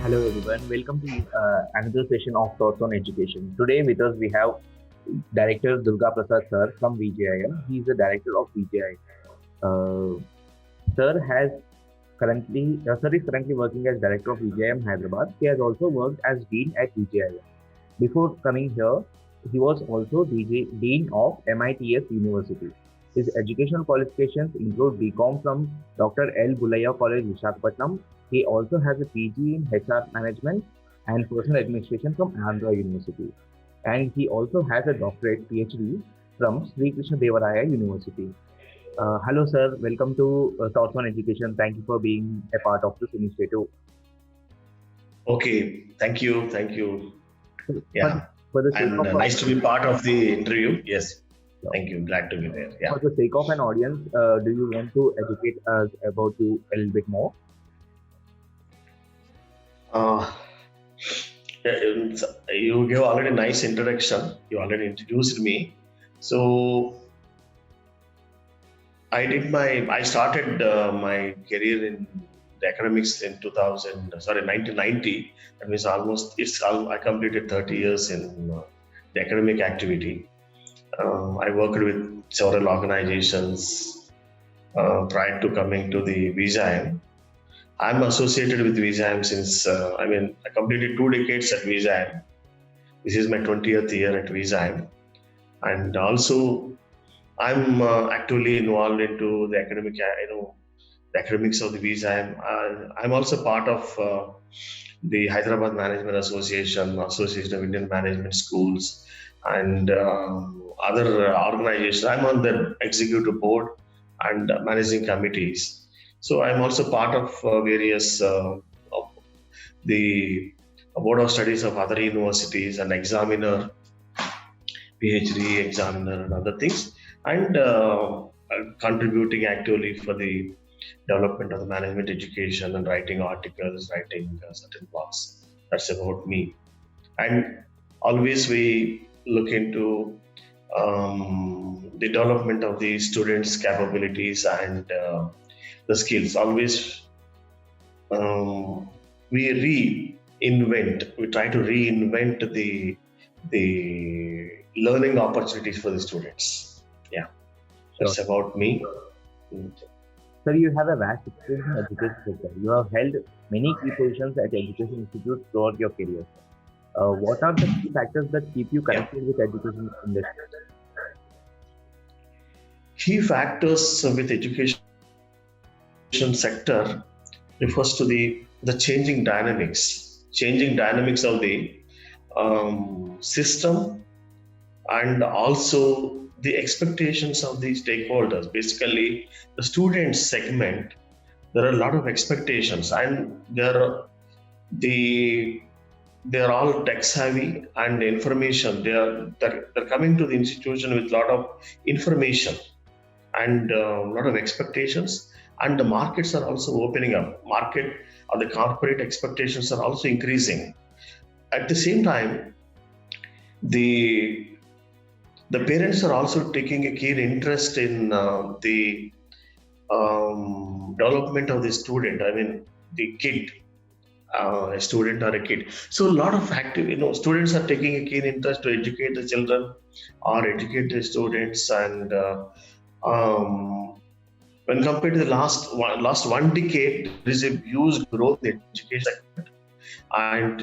Hello everyone, welcome to another session of Thoughts on Education. Today with us we have Director Durga Prasad sir from VJIM. He is the director of VJIM. Uh, sir is currently working as director of VJIM Hyderabad. He has also worked as dean at VJIM. Before coming here, he was also dean of MITS University. His educational qualifications include BCom from Dr. L. Bulaya College, Visakhapatnam. He also has a PG in HR Management and Personal Administration from Andhra University. And he also has a doctorate PhD from Sri Krishna Devaraya University. Hello, sir. Welcome to Thoughts on Education. Thank you for being a part of this initiative. Okay, thank you. Yeah, for the and nice to be part of the interview. Yes, thank you. Glad to be there. Yeah. For the sake of an audience, do you want to educate us about you a little bit more? You gave already a nice introduction. You already introduced me. So I started my career in the academics in 1990. That means I completed 30 years in the academic activity. I worked with several organizations prior to coming to the VJIM. I'm associated with VJIM since, I completed 2 decades at VJIM. This is my 20th year at VJIM. And also, I'm actively involved into the the academics of the VJIM. I'm also part of the Hyderabad Management Association of Indian Management Schools, and other organizations. I'm on the executive board and managing committees. So I'm also part of various of the board of studies of other universities and examiner, PhD examiner and other things, and contributing actively for the development of the management education and writing articles, writing certain blogs. That's about me. And always we look into the development of the students' capabilities and the skills. Always we try to reinvent the learning opportunities for the students. Yeah, that's about me. Sir, you have a vast experience in education sector. You have held many key positions at education institutes throughout your career. What are the key factors that keep you connected with education industry? Key factors with education sector refers to the changing dynamics of the system, and also the expectations of the stakeholders. Basically, the student segment, there are a lot of expectations, and they're all tech savvy and information. They're coming to the institution with a lot of information and a lot of expectations, and the markets are also opening up. Market or the corporate expectations are also increasing. At the same time, the parents are also taking a keen interest in the development of the student. The kid, a student or a kid. So a lot of students are taking a keen interest to educate the children or educate the students, and when compared to the last one decade, there is a huge growth in education sector, and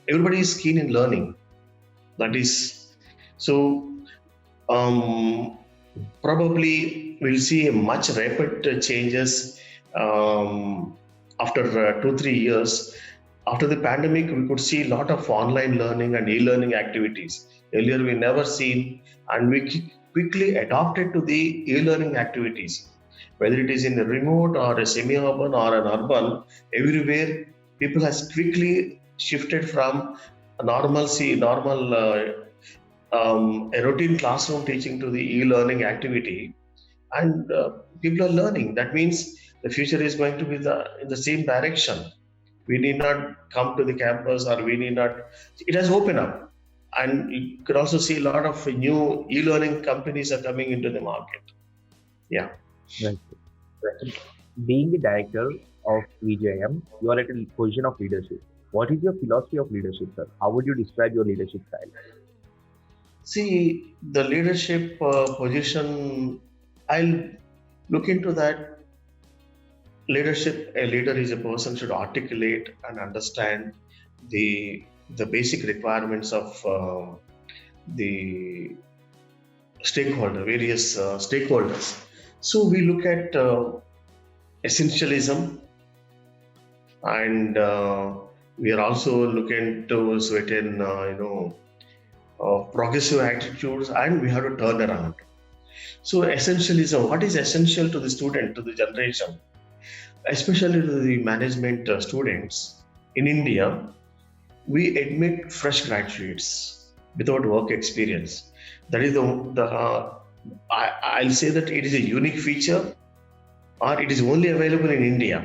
everybody is keen in learning. That is so. Probably we'll see a much rapid changes after 2-3 years. After the pandemic, we could see a lot of online learning and e-learning activities. Earlier, we never seen, and we quickly adopted to the e-learning activities. Whether it is in a remote or a semi-urban or an urban, everywhere people has quickly shifted from a a routine classroom teaching to the e-learning activity, and people are learning. That means the future is going to be in the same direction. We need not come to the campus, or we need not. It has opened up, and you could also see a lot of new e-learning companies are coming into the market. Yeah. Right. Being the director, of VJIM, you are at a position of leadership. What is your philosophy of leadership, sir? How would you describe your leadership style? See, the leadership position, I'll look into that. Leadership, a leader is a person should articulate and understand the basic requirements of the various stakeholders. So we look at essentialism, and we are also looking to certain, progressive attitudes, and we have to turn around. So essentialism, what is essential to the student, to the generation, especially to the management students in India? We admit fresh graduates without work experience. That is I'll say that it is a unique feature, or it is only available in India.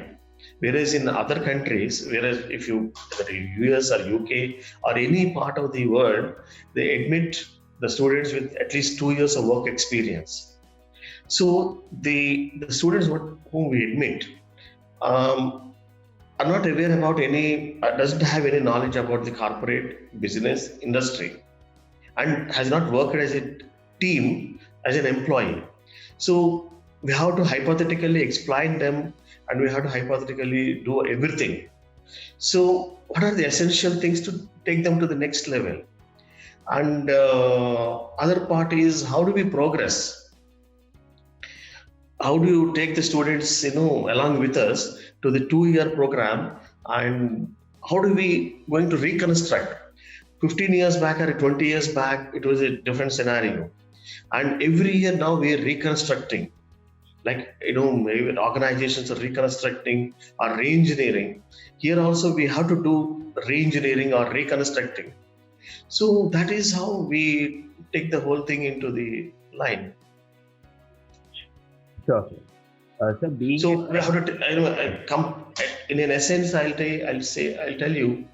Whereas in other countries, whereas if you, whether US or UK or any part of the world, they admit the students with at least 2 years of work experience. So the students whom we admit um, are not aware about any, doesn't have any knowledge about the corporate business industry, and has not worked as a team as an employee. So we have to hypothetically explain them, and we have to hypothetically do everything. So what are the essential things to take them to the next level? And other part is, how do we progress? How do you take the students, along with us to the 2 year program, and how do we going to reconstruct? 15 years back or 20 years back, it was a different scenario. And every year now we are reconstructing. Like, maybe organizations are reconstructing or re-engineering. Here also we have to do re-engineering or reconstructing. So that is how we take the whole thing into the line. Sure, sir. So being So we have to, come in an essence. I'll tell you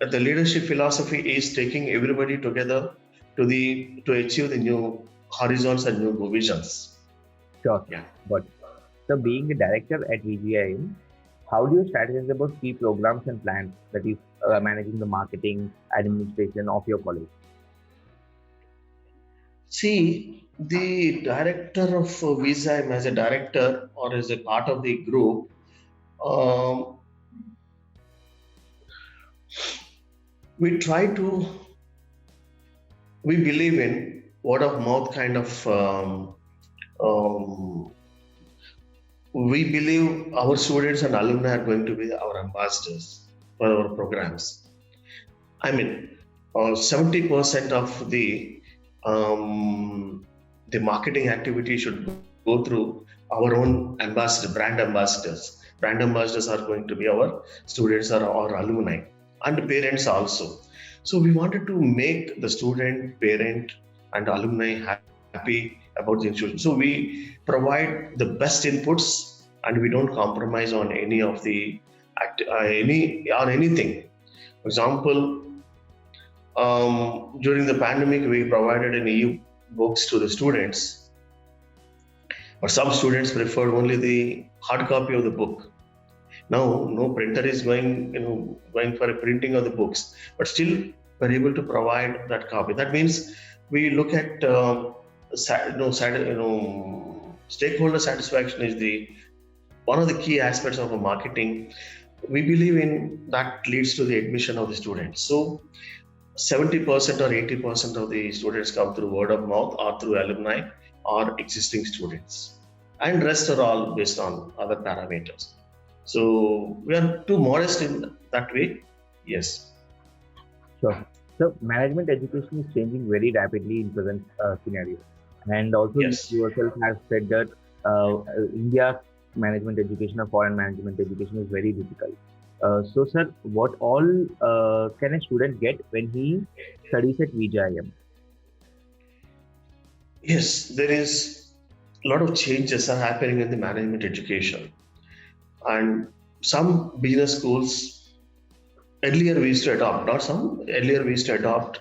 that the leadership philosophy is taking everybody together to achieve the new horizons and new visions. sure, sir. Yeah. But so being a director at VGIM, how do you strategize about key programs and plans, that is managing the marketing administration of your college? See, the director of VJIM, as a director or as a part of the group, um, we try to, we believe in word of mouth kind of, um, we believe our students and alumni are going to be our ambassadors for our programs. I mean, 70% of the marketing activity should go through our own brand ambassadors. Brand ambassadors are going to be our students or our alumni and parents also. So we wanted to make the student, parent, and alumni happy about the institution. So we provide the best inputs, and we don't compromise on any of the anything. For example, during the pandemic, we provided an e-books to the students, but some students preferred only the hard copy of the book. Now, no printer is going for a printing of the books, but still we're able to provide that copy. That means we look at stakeholder satisfaction is the one of the key aspects of a marketing. We believe in that leads to the admission of the students. So 70% or 80% of the students come through word of mouth or through alumni or existing students, and rest are all based on other parameters. So we are too modest in that way. Yes. Sure. So management education is changing very rapidly in present scenario, and also you Yes. yourself have said that India's management education or foreign management education is very difficult. So, sir, what all can a student get when he studies at VJIM? Yes, there is a lot of changes are happening in the management education, and some business schools earlier we used to adopt, not some, earlier we used to adopt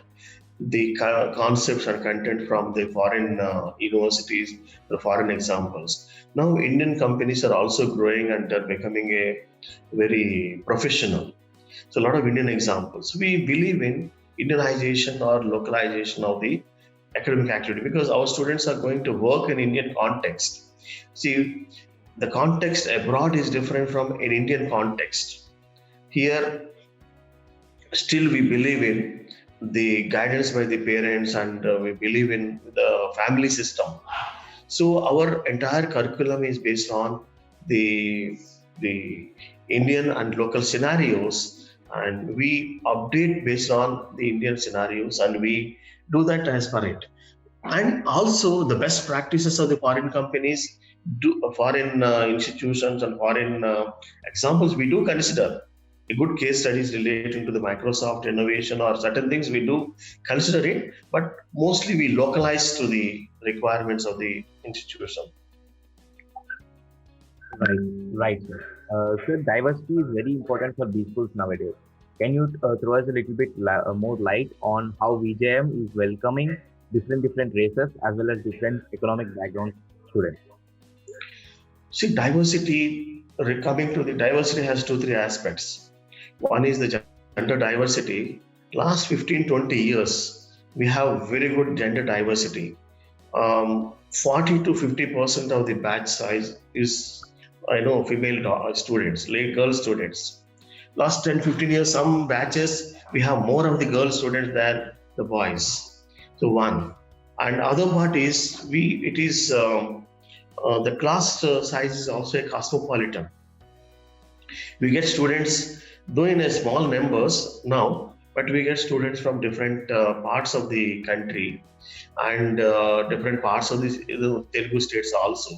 the concepts and content from the foreign universities, the foreign examples. Now, Indian companies are also growing and are becoming a very professional. So, a lot of Indian examples. We believe in Indianization or localization of the academic activity because our students are going to work in Indian context. See, the context abroad is different from an Indian context. Here, still we believe in the guidance by the parents and we believe in the family system. So our entire curriculum is based on the Indian and local scenarios, and we update based on the Indian scenarios, and we do that as per it. And also the best practices of the foreign companies, do foreign institutions and foreign examples we do consider. A good case studies relating to the Microsoft innovation or certain things we do consider it, but mostly we localize to the requirements of the institution. Right, right, sir. Sir, diversity is very important for these schools nowadays. Can you throw us a little bit more light on how VJM is welcoming different races as well as different economic background students? See, diversity, coming to the diversity has two, three aspects. One is the gender diversity. Last 15, 20 years, we have very good gender diversity. 40 to 50% of the batch size is, I know, female students, like girl students. Last 10, 15 years, some batches, we have more of the girl students than the boys. So one. And other part is, the class size is also a cosmopolitan. We get students, though in a small numbers now, but we get students from different parts of the country and different parts of the Telugu states also.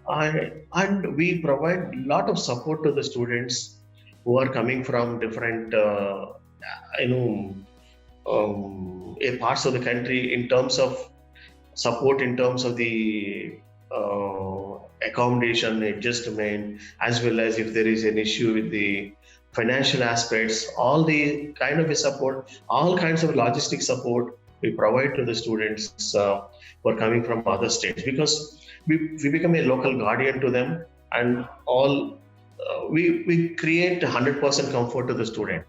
And we provide a lot of support to the students who are coming from different, parts of the country in terms of support, in terms of the accommodation, adjustment, as well as if there is an issue with the financial aspects, all the kind of a support, all kinds of logistic support we provide to the students who are coming from other states, because we become a local guardian to them, and all we create 100% comfort to the student.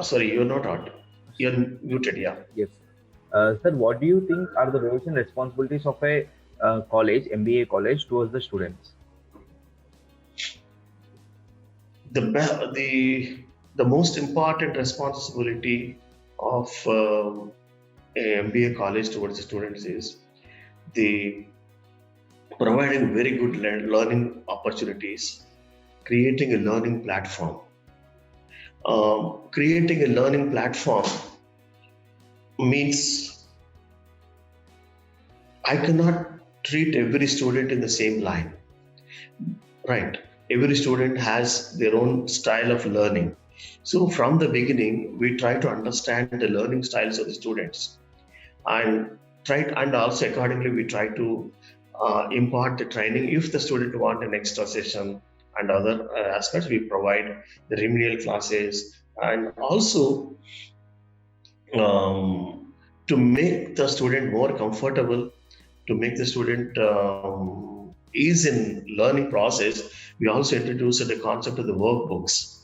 Sorry, you're not on. You're muted, yeah. Yes. Sir, what do you think are the roles and responsibilities of a college, MBA college, towards the students? The most important responsibility of a MBA college towards the students is the providing very good learning opportunities, creating a learning platform. Creating a learning platform means I cannot treat every student in the same line, right? Every student has their own style of learning. So from the beginning, we try to understand the learning styles of the students, and also accordingly we try to impart the training. If the student want an extra session and other aspects, we provide the remedial classes, and also to make the student more comfortable, to make the student ease in learning process, we also introduced the concept of the workbooks.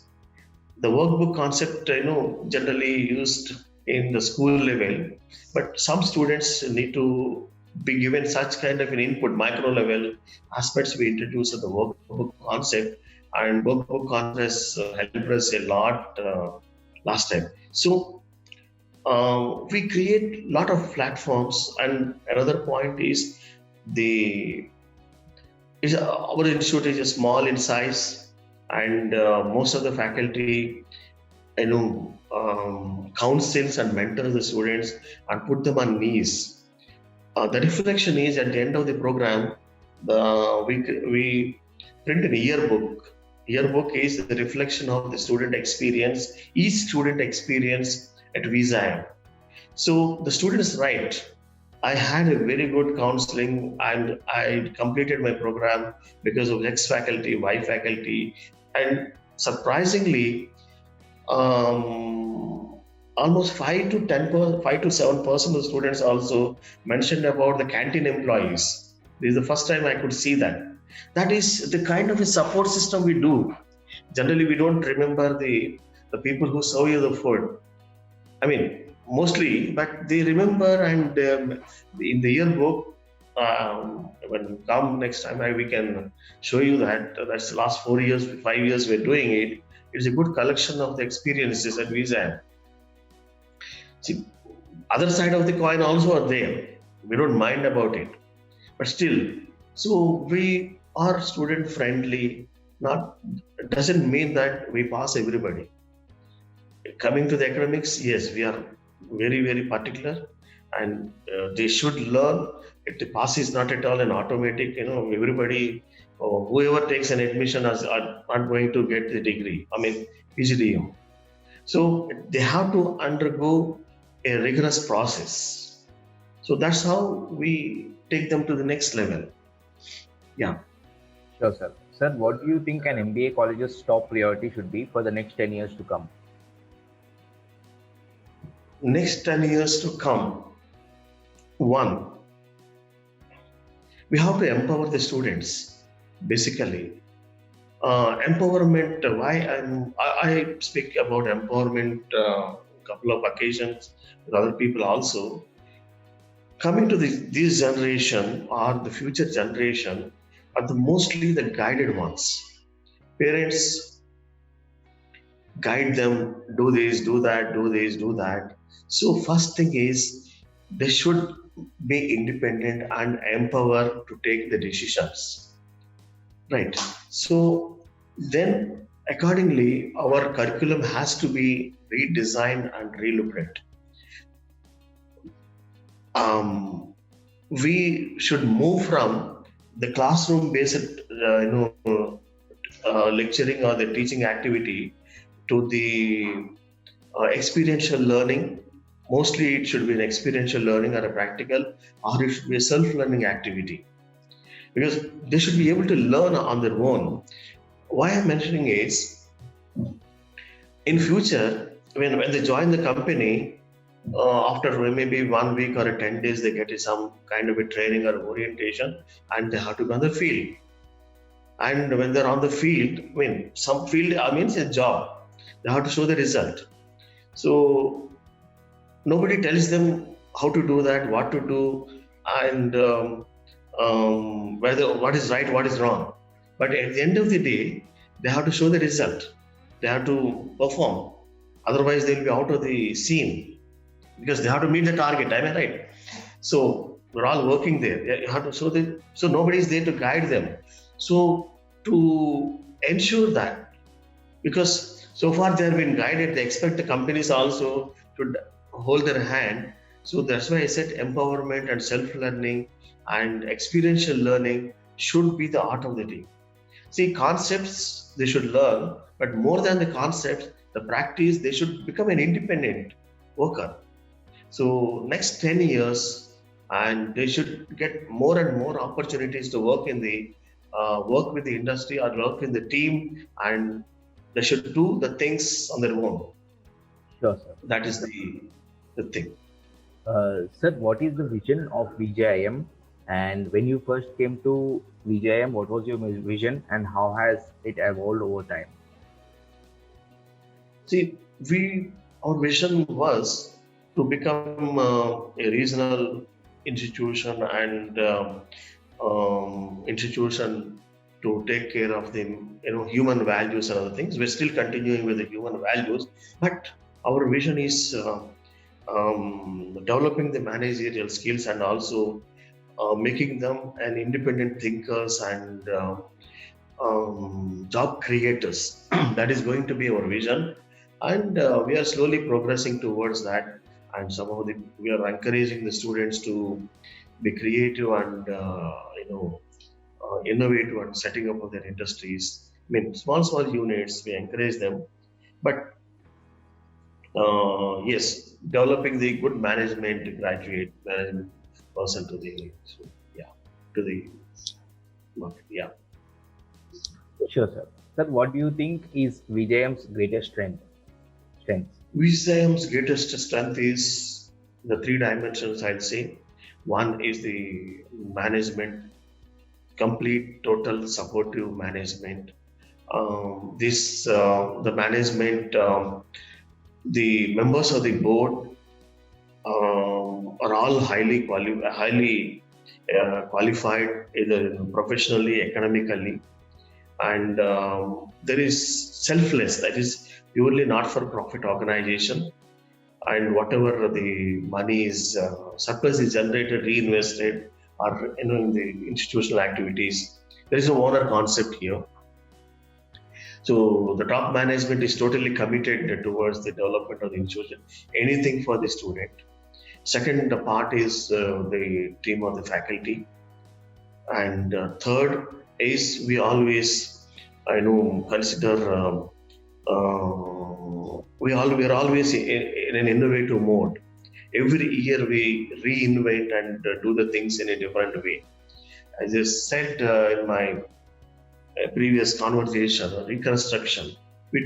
The workbook concept, generally used in the school level, but some students need to be given such kind of an input, micro level aspects. We introduced the workbook concept, and workbook concepts helped us a lot last time. So we create a lot of platforms, and another point is our institute is small in size, and most of the faculty, counsels and mentors the students and put them on knees. The reflection is at the end of the program, we print an yearbook. Yearbook is the reflection of the student experience, each student experience at VJIM. So the students write, I had a very good counseling and I completed my program because of X faculty, Y faculty, and surprisingly, Um, Almost 5 to 7% of students also mentioned about the canteen employees. This is the first time I could see that. That is the kind of a support system we do. Generally, we don't remember the people who serve you the food. I mean, mostly, but they remember, and in the yearbook, when come next time, we can show you that. That's the last 4 years, 5 years we're doing it. It's a good collection of the experiences at VJIM. See, other side of the coin also are there. We don't mind about it, but still, so we are student friendly. Not doesn't mean that we pass everybody. Coming to the academics, yes, we are very particular, and they should learn. If the pass is not at all an automatic, everybody, whoever takes an admission are not going to get the degree. I mean, PGDM. So they have to undergo a rigorous process. So that's how we take them to the next level. Yeah. Sure, sir. Sir, what do you think an MBA college's top priority should be for the next 10 years to come? Next 10 years to come, one, we have to empower the students, basically. Empowerment, I speak about empowerment a couple of occasions with other people also. Coming to this generation or the future generation are the mostly the guided ones. Parents guide them, do this, do that, do this, do that. So first thing is they should be independent and empowered to take the decisions. Right. So then accordingly our curriculum has to be redesigned and relooked at. We should move from the classroom based lecturing or the teaching activity to the experiential learning. Mostly it should be an experiential learning or a practical, or it should be a self-learning activity, because they should be able to learn on their own. Why I'm mentioning is, in future, when they join the company, after maybe 1 week or 10 days, they get some kind of a training or orientation, and they have to be on the field. And when they're on the field, I mean, some field, I mean, it's a job. They have to show the result. So nobody tells them how to do that, what to do, and whether what is right, what is wrong. But at the end of the day, they have to show the result. They have to perform. Otherwise, they'll be out of the scene, because they have to meet the target. Am I right? So we're all working there. You have to show the, so nobody is there to guide them. So to ensure that, because so far they have been guided, they expect the companies also to hold their hand. So that's why I said empowerment and self-learning and experiential learning should be the art of the deal. See, concepts they should learn, but more than the concepts, the practice, they should become an independent worker. So next 10 years, and they should get more and more opportunities to work in the work with the industry or work in the team, and they should do the things on their own. Sure, sir. That is the thing. Sir, what is the vision of VJIM? And when you first came to VJIM, what was your vision and how has it evolved over time? See, our vision was to become a regional institution and institution to take care of the human values and other things. We're still continuing with the human values, but our vision is developing the managerial skills and also making them an independent thinkers and job creators. That is going to be our vision, and we are slowly progressing towards that. And somehow we are encouraging the students to be creative and innovative and setting up of their industries. I mean, small units, we encourage them, but yes, developing the good management graduate management person to the to the market. Yeah. Sure, sir. Sir, what do you think is VJIM's greatest strength? strengths? VJIM's greatest strength is the three dimensions, I'll say. One is the management, complete, total supportive management. The management, the members of the board are all highly qualified, either professionally, academically, and there is selfless. That is purely not for profit organization, and whatever the money is surplus is generated, reinvested, or in the institutional activities. There is a owner concept here. So the top management is totally committed towards the development of the institution, anything for the student. Second part is the team of the faculty, and third is we always, consider we are always in an innovative mode. Every year we reinvent and do the things in a different way. As I said in my previous conversation, reconstruction, we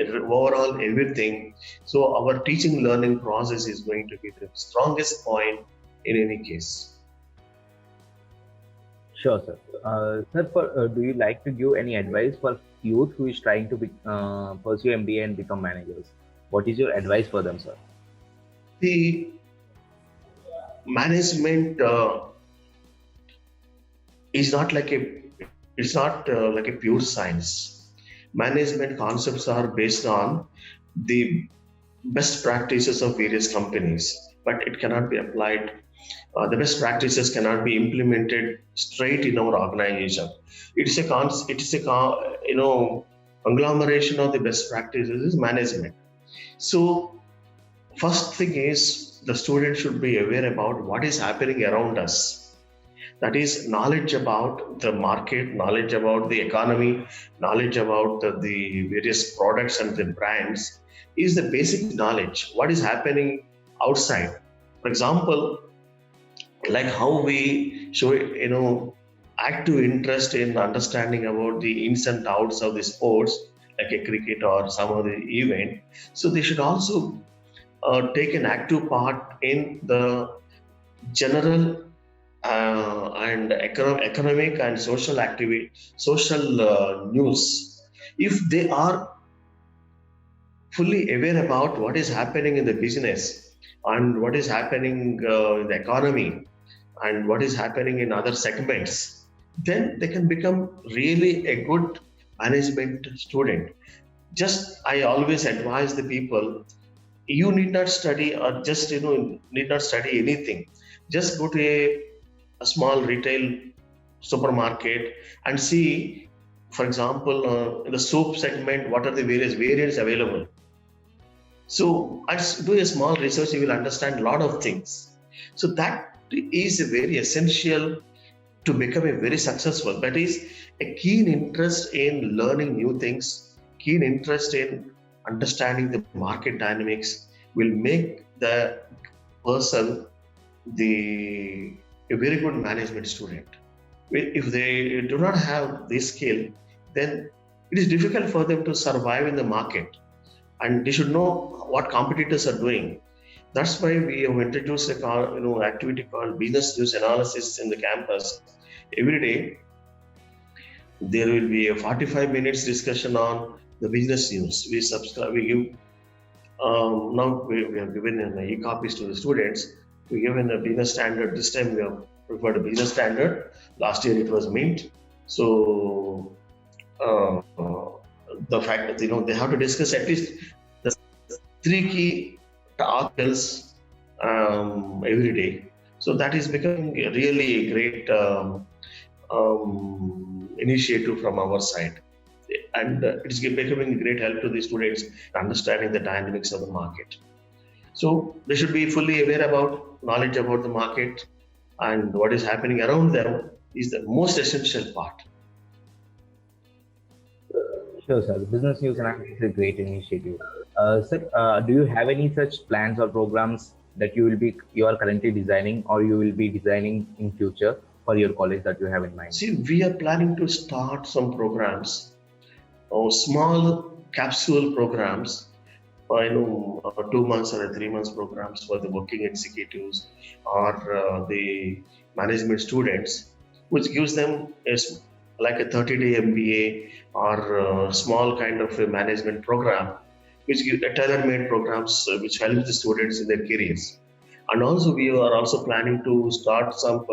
overall everything. So our teaching learning process is going to be the strongest point in any case. Sure, sir. Do you like to give any advice for youth who is trying to pursue MBA and become managers? What is your advice for them, sir? The management is not like a it's not like a pure science. Management concepts are based on the best practices of various companies, but it cannot be applied. The best practices cannot be implemented straight in our organization. Conglomeration of the best practices is management. So first thing is the student should be aware about what is happening around us. That is knowledge about the market, knowledge about the economy, knowledge about the various products and the brands is the basic knowledge. What is happening outside? For example, like how we show, active interest in understanding about the ins and outs of the sports, like a cricket or some other event. So they should also take an active part in the general and economic and social activity, social news. If they are fully aware about what is happening in the business and what is happening in the economy and what is happening in other segments, then they can become really a good management student. Just I always advise the people, you need not study or just need not study anything. Just go to a small retail supermarket and see, for example, in the soap segment, what are the various variants available. So do a small research, you will understand a lot of things. So that is very essential to become a very successful. That is a keen interest in learning new things, keen interest in understanding the market dynamics will make the person a very good management student. If they do not have this skill, then it is difficult for them to survive in the market. And they should know what competitors are doing. That's why we have introduced a activity called business news analysis in the campus. Every day, there will be a 45 minutes discussion on the business news. We give, now we have given e-copies to the students. We given a business standard. This time we have preferred a business standard. Last year it was Mint. So the fact that they have to discuss at least the 3 key articles every day. So that is becoming really a great initiative from our side, and it is becoming a great help to the students understanding the dynamics of the market. So they should be fully aware about knowledge about the market and what is happening around them is the most essential part. Sure, sir. The business news analysis is a great initiative. Sir, do you have any such plans or programs that you are currently designing or you will be designing in future for your college that you have in mind? See, we are planning to start some programs or small capsule programs 2 months or 3 months programs for the working executives or the management students, which gives them like a 30-day MBA or a small kind of a management program, which give tailor-made programs which help the students in their careers. And also, we are also planning to start some.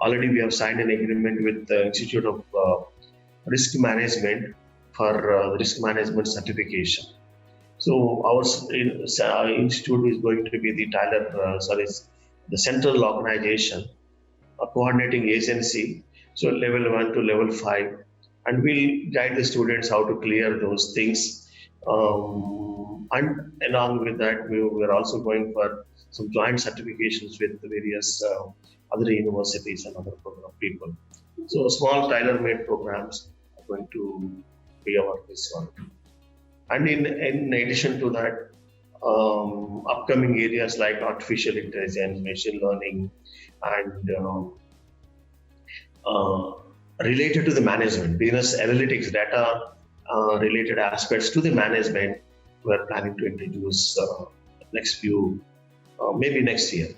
Already, we have signed an agreement with the Institute of Risk Management for the risk management certification. So our institute is going to be the central organization, a coordinating agency. So level 1 to level 5, and we'll guide the students how to clear those things. And along with that, we're also going for some joint certifications with the various other universities and other program people. So small tailor-made programs are going to be our this one. And in addition to that, upcoming areas like artificial intelligence, machine learning, and uh, related to the management, business analytics, data related aspects to the management, we're planning to introduce maybe next year.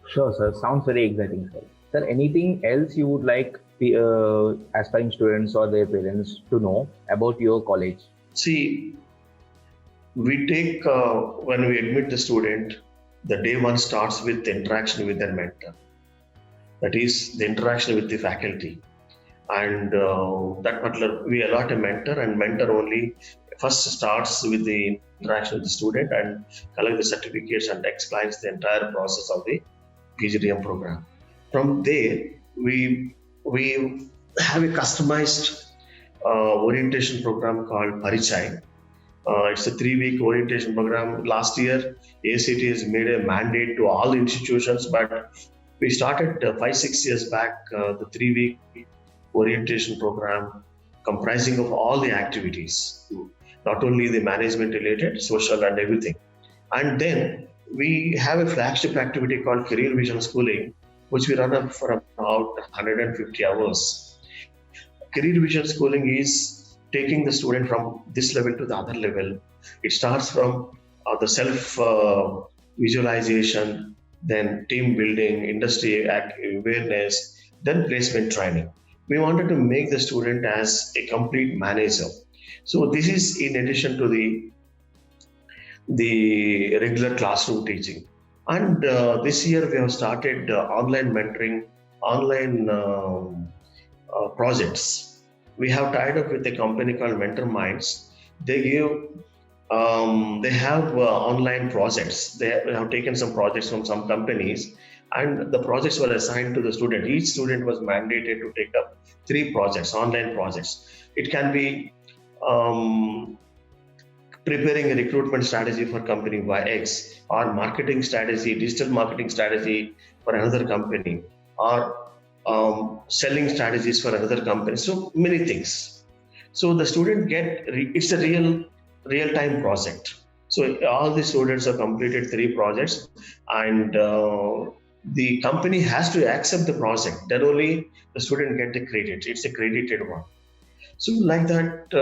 Sure, sir. Sounds very exciting, sir. Sir, anything else you would like the aspiring students or their parents to know about your college? See, we take when we admit the student, the day one starts with the interaction with their mentor. That is the interaction with the faculty, and that particular we allot a mentor, and mentor only first starts with the interaction with the student and collect the certificates and explains the entire process of the VJIM program. From there, we have a customized orientation program called Parichai. It's a 3-week orientation program. Last year, ACT has made a mandate to all institutions, but we started 5-6 years back the 3-week orientation program comprising of all the activities, not only the management related, social and everything. And then we have a flagship activity called Career Vision Schooling, which we run up for about 150 hours. Career Vision Schooling is taking the student from this level to the other level. It starts from the self visualization, then team building, industry awareness, then placement training. We wanted to make the student as a complete manager. So this is in addition to the regular classroom teaching. And this year we have started online mentoring, online projects. We have tied up with a company called Mentor Minds. They have online projects. They have taken some projects from some companies, and the projects were assigned to the student. Each student was mandated to take up 3 projects, online projects. It can be preparing a recruitment strategy for company X, or marketing strategy, digital marketing strategy for another company, or selling strategies for another company. So many things. So the student it's a real-time project. So all the students have completed 3 projects, and the company has to accept the project. Then only the student get the credit. It's a credited one. So like that,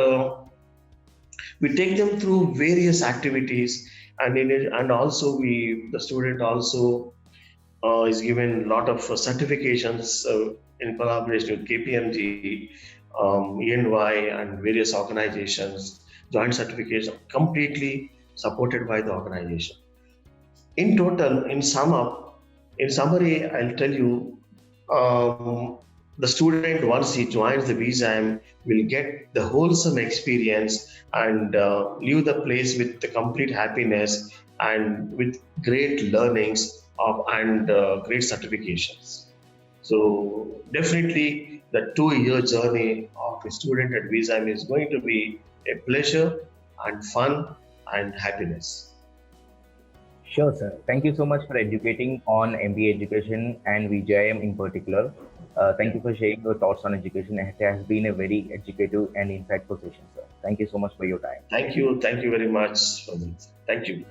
we take them through various activities, and also the student also is given a lot of certifications in collaboration with KPMG, EY, and various organizations. Joint certification completely supported by the organization. In total, in summary, I'll tell you, the student, once he joins the VJIM, will get the wholesome experience and leave the place with the complete happiness and with great learnings and great certifications. So definitely the 2-year journey of a student at VJIM is going to be a pleasure and fun and happiness. Sure, sir. Thank you so much for educating on MBA education and VJIM in particular. Thank you for sharing your thoughts on education. It has been a very educative and insightful session, sir. Thank you so much for your time. Thank you very much for this. Thank you.